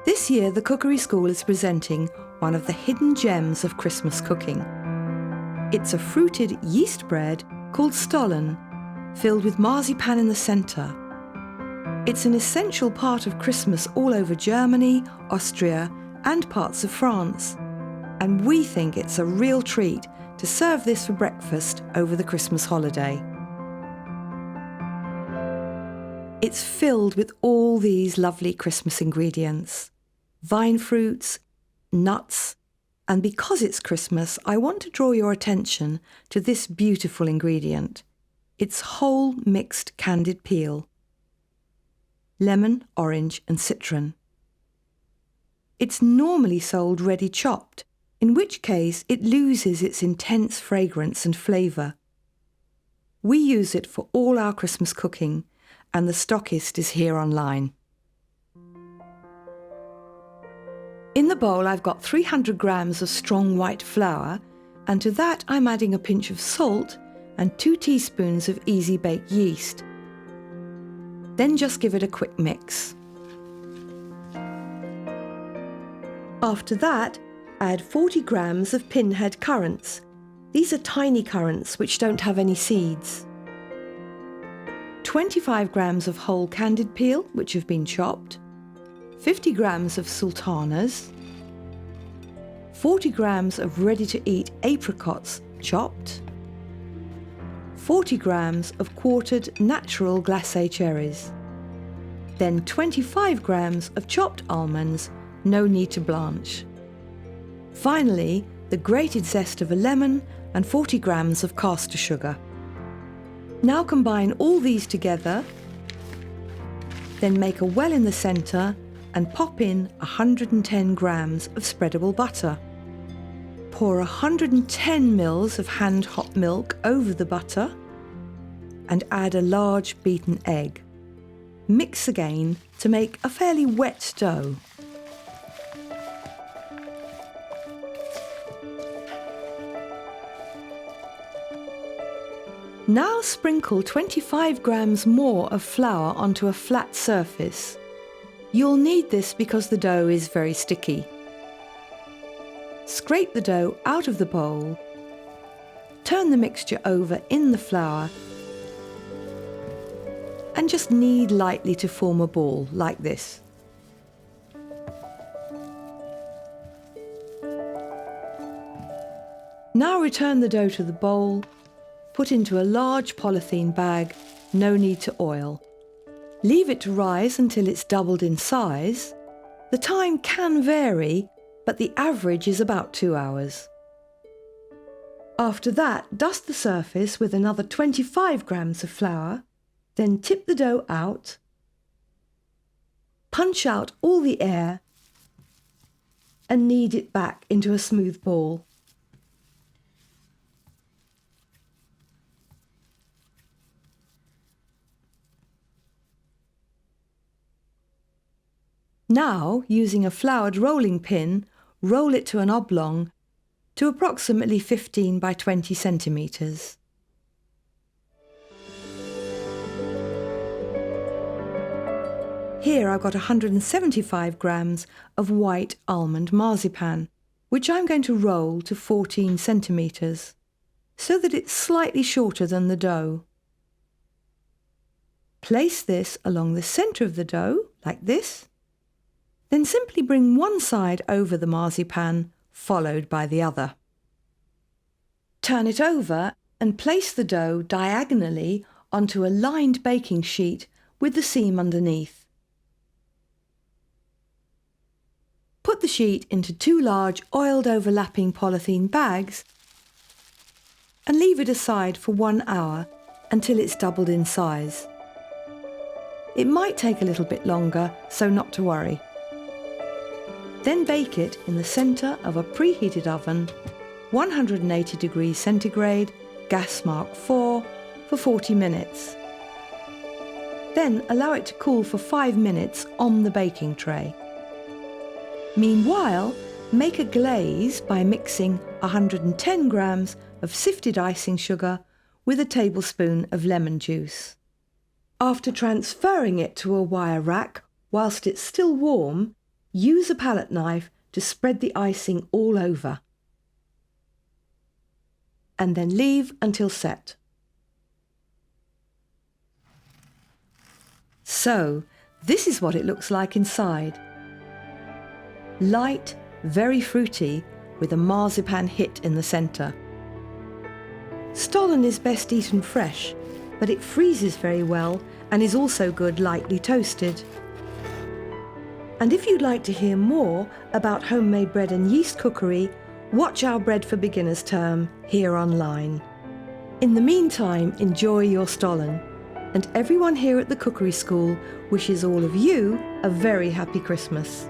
This year, the Cookery School is presenting one of the hidden gems of Christmas cooking. It's a fruited yeast bread called Stollen, filled with marzipan in the centre. It's an essential part of Christmas all over Germany, Austria, and parts of France. And we think it's a real treat to serve this for breakfast over the Christmas holiday. It's filled with all these lovely Christmas ingredients. Vine fruits, nuts, and because it's Christmas, I want to draw your attention to this beautiful ingredient. It's whole mixed candied peel. Lemon, orange and citron. It's normally sold ready chopped, in which case it loses its intense fragrance and flavour. We use it for all our Christmas cooking, and the stockist is here online. In the bowl I've got 300 grams of strong white flour, and to that I'm adding a pinch of salt and 2 teaspoons of easy bake yeast. Then just give it a quick mix. After that, add 40 grams of pinhead currants. These are tiny currants which don't have any seeds. 25 grams of whole candied peel, which have been chopped. 50 grams of sultanas. 40 grams of ready-to-eat apricots chopped. 40 grams of quartered natural glace cherries. Then 25 grams of chopped almonds, no need to blanch. Finally, the grated zest of a lemon and 40 grams of caster sugar. Now combine all these together, then make a well in the centre and pop in 110 grams of spreadable butter. Pour 110 ml of hand hot milk over the butter and add a large beaten egg. Mix again to make a fairly wet dough. Now sprinkle 25 grams more of flour onto a flat surface. You'll need this because the dough is very sticky. Scrape the dough out of the bowl, turn the mixture over in the flour and just knead lightly to form a ball like this. Now return the dough to the bowl, put into a large polythene bag, no need to oil. Leave it to rise until it's doubled in size. The time can vary, but the average is about 2 hours. After that, dust the surface with another 25 grams of flour, then tip the dough out, punch out all the air, and knead it back into a smooth ball. Now, using a floured rolling pin, roll it to an oblong to approximately 15 by 20 centimetres. Here I've got 175 grams of white almond marzipan, which I'm going to roll to 14 centimetres, so that it's slightly shorter than the dough. Place this along the centre of the dough, like this. Then simply bring one side over the marzipan, followed by the other. Turn it over and place the dough diagonally onto a lined baking sheet with the seam underneath. Put the sheet into 2 large oiled overlapping polythene bags and leave it aside for 1 hour until it's doubled in size. It might take a little bit longer, so not to worry. Then bake it in the centre of a preheated oven, 180 degrees centigrade, gas mark 4, for 40 minutes. Then allow it to cool for 5 minutes on the baking tray. Meanwhile, make a glaze by mixing 110 grams of sifted icing sugar with a tablespoon of lemon juice. After transferring it to a wire rack whilst it's still warm, Use a palette knife to spread the icing all over, and then leave until set. So, this is what it looks like inside. Light, very fruity, with a marzipan hit in the centre. Stollen is best eaten fresh, but it freezes very well and is also good lightly toasted. And if you'd like to hear more about homemade bread and yeast cookery, watch our Bread for Beginners term here online. In the meantime, enjoy your Stollen, and everyone here at the Cookery School wishes all of you a very happy Christmas.